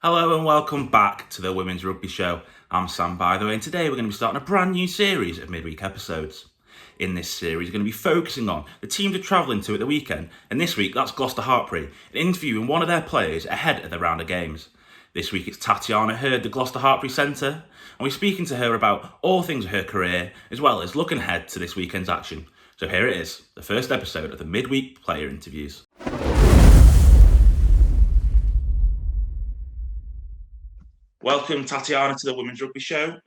Hello and welcome back to the Women's Rugby Show. I'm Sam, by the way, and today we're going to be starting a brand new series of midweek episodes. In this series, we're going to be focusing on the teams we're travelling to at the weekend, and this week that's Gloucester-Hartpury, and interviewing one of their players ahead of the round of games. This week it's Tatyana here at the Gloucester-Hartpury Centre, and we're speaking to her about all things of her career, as well as looking ahead to this weekend's action. So here it is, the first episode of the midweek player interviews. Welcome, Tatyana, to the Women's Rugby Show.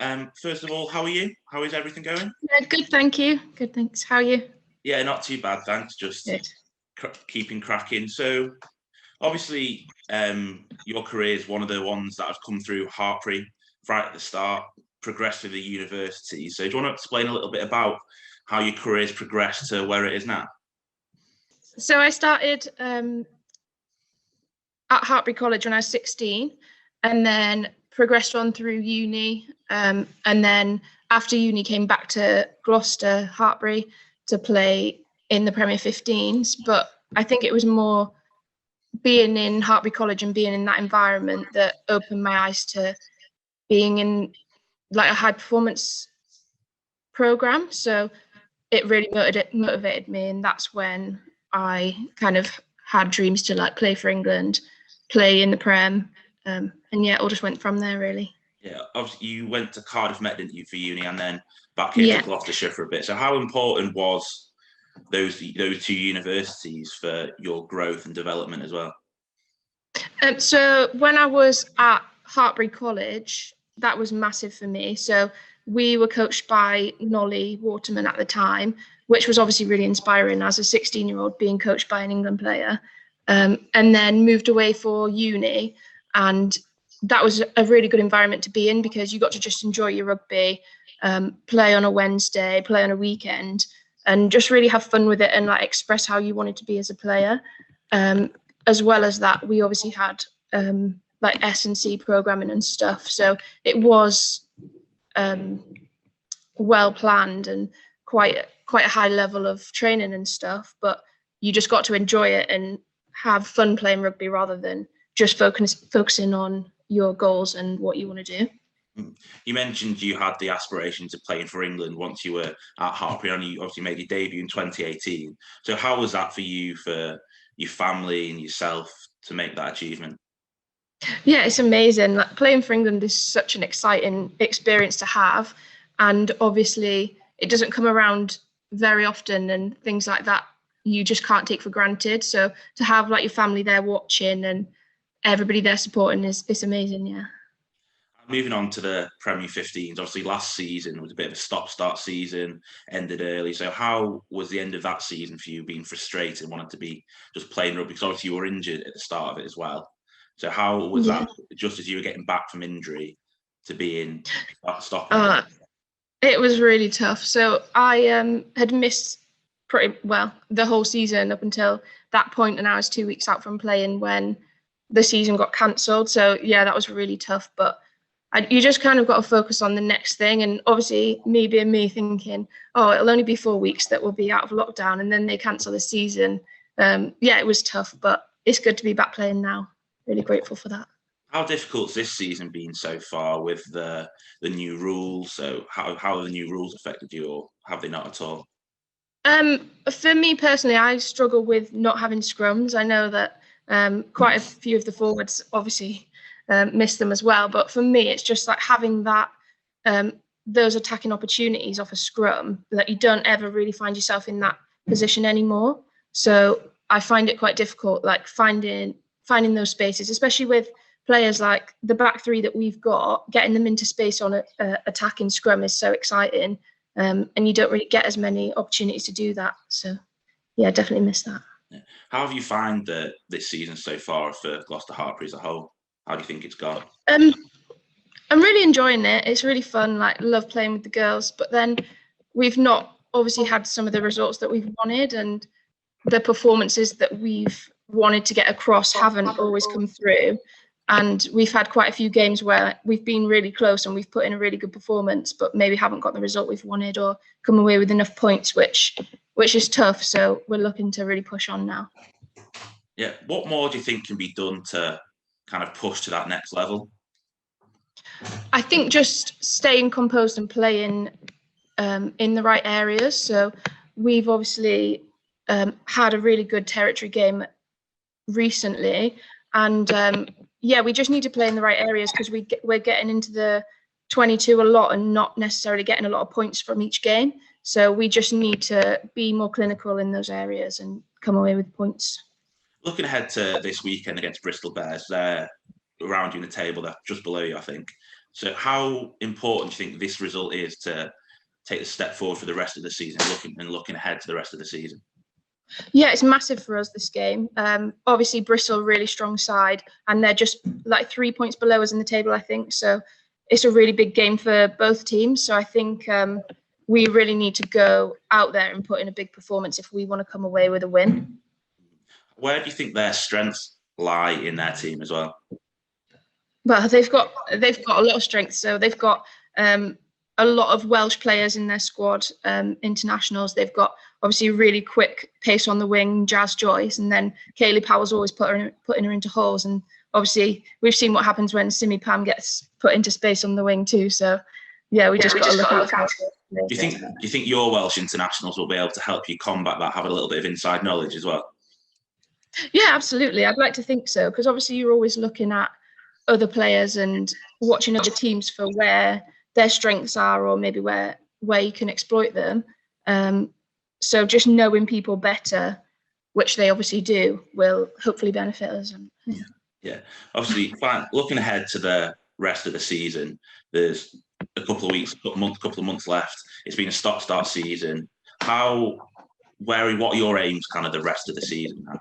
First of all, how are you? How is everything going? Yeah, good, thank you. Good, thanks. How are you? Yeah, not too bad, thanks. Just keeping cracking. So, obviously, your career is one of the ones that have come through Hartpury right at the start, progressed through the university. So, do you want to explain a little bit about how your career has progressed to where it is now? So, I started at Hartpury College when I was 16, and then progressed on through uni, and then after uni came back to Gloucester-Hartpury to play in the Premier 15s. But I think it was more being in Hartpury College and being in that environment that opened my eyes to being in like a high performance program. So it really motivated me, and that's when I kind of had dreams to like play for England, play in the Prem. And yeah, it all just went from there, really. Yeah, obviously you went to Cardiff Met, didn't you, for uni, and then back here to Gloucestershire for a bit. So how important was those two universities for your growth and development as well? So when I was at Hartpury College, that was massive for me. So we were coached by Nolly Waterman at the time, which was obviously really inspiring as a 16-year-old being coached by an England player, and then moved away for uni. And that was a really good environment to be in because you got to just enjoy your rugby, play on a Wednesday, play on a weekend, and just really have fun with it and like express how you wanted to be as a player. As well as that, we obviously had like S&C programming and stuff. So it was well planned and quite a high level of training and stuff. But you just got to enjoy it and have fun playing rugby rather than just focusing on your goals and what you want to do. You mentioned you had the aspiration to playing for England once you were at Hartpury, and you obviously made your debut in 2018. So how was that for you, for your family and yourself to make that achievement? Yeah, it's amazing. Like, playing for England is such an exciting experience to have, and obviously it doesn't come around very often, and things like that you just can't take for granted. So to have like your family there watching and everybody there supporting is amazing. Yeah. Moving on to the Premier 15s, obviously last season was a bit of a stop-start season, ended early. So how was the end of that season for you, being frustrated, wanting to be just playing rugby? Because obviously you were injured at the start of it as well. So how was that, just as you were getting back from injury, to be in stopping? It was really tough. So I had missed pretty well the whole season up until that point, and I was 2 weeks out from playing when the season got cancelled. So yeah, that was really tough. But you just kind of got to focus on the next thing. And obviously, me being me, thinking, oh, it'll only be 4 weeks that we'll be out of lockdown, and then they cancel the season. Yeah, it was tough, but it's good to be back playing now. Really grateful for that. How difficult has this season been so far with the new rules? So how have the new rules affected you, or have they not at all? For me personally, I struggle with not having scrums. I know that quite a few of the forwards obviously miss them as well. But for me, it's just like having that those attacking opportunities off a scrum that you don't ever really find yourself in that position anymore. So I find it quite difficult, like finding those spaces, especially with players like the back three that we've got. Getting them into space on a attacking scrum is so exciting, and you don't really get as many opportunities to do that. So yeah, definitely miss that. How have you found this season so far for Gloucester-Hartpury as a whole? How do you think it's gone? I'm really enjoying it. It's really fun. Like, love playing with the girls, but then we've not obviously had some of the results that we've wanted, and the performances that we've wanted to get across haven't always come through. And we've had quite a few games where we've been really close and we've put in a really good performance, but maybe haven't got the result we've wanted or come away with enough points, which is tough. So we're looking to really push on now. Yeah. What more do you think can be done to kind of push to that next level? I think just staying composed and playing in the right areas. So we've obviously had a really good territory game recently, and we just need to play in the right areas because we're getting into the 22 a lot and not necessarily getting a lot of points from each game. So we just need to be more clinical in those areas and come away with points. Looking ahead to this weekend against Bristol Bears, they're around you in the table, they're just below you, I think. So how important do you think this result is to take a step forward for the rest of the season, looking ahead to the rest of the season? Yeah, it's massive for us, this game. Obviously, Bristol, really strong side, and they're just like 3 points below us in the table, I think. So it's a really big game for both teams. So I think we really need to go out there and put in a big performance if we want to come away with a win. Where do you think their strengths lie in their team as well? Well, they've got a lot of strength. So they've got a lot of Welsh players in their squad, internationals. They've got obviously a really quick pace on the wing, Jazz Joyce, and then Kayleigh Powell's always putting her into holes. And obviously we've seen what happens when Simi Pam gets put into space on the wing too. So yeah, we just got to look out. Do you think your Welsh internationals will be able to help you combat that, have a little bit of inside knowledge as well? Yeah, absolutely. I'd like to think so, because obviously you're always looking at other players and watching other teams for where their strengths are, or maybe where you can exploit them. So just knowing people better, which they obviously do, will hopefully benefit us. Yeah. Obviously, looking ahead to the rest of the season, there's a couple of months left. It's been a stop-start season. What are your aims kind of the rest of the season now?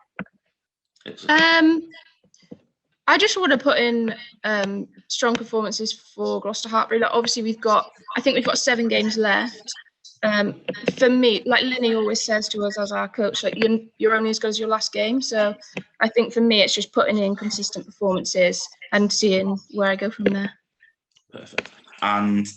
I just want to put in strong performances for Gloucester-Hartpury. Like, obviously, I think we've got 7 games left. For me, like Linny always says to us as our coach, like you're only as good as your last game. So I think for me, it's just putting in consistent performances and seeing where I go from there. Perfect. And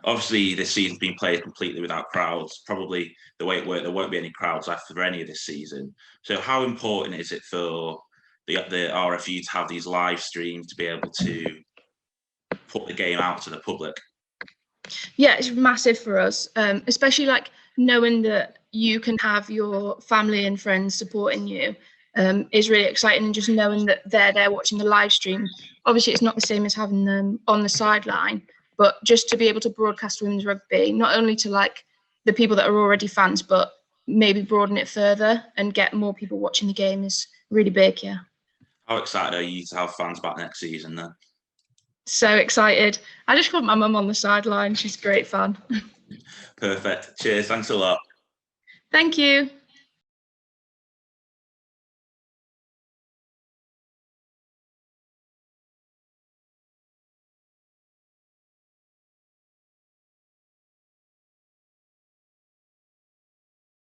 obviously, this season's been played completely without crowds. Probably the way it worked, there won't be any crowds left for any of this season. So how important is it for the RFU to have these live streams to be able to put the game out to the public? Yeah, it's massive for us, especially like knowing that you can have your family and friends supporting you is really exciting, and just knowing that they're there watching the live stream. Obviously, it's not the same as having them on the sideline, but just to be able to broadcast women's rugby, not only to like the people that are already fans, but maybe broaden it further and get more people watching the game is really big. Yeah. How excited are you to have fans back next season then? So excited. I just want my mum on the sideline. She's a great fan. Perfect. Cheers. Thanks a lot. Thank you.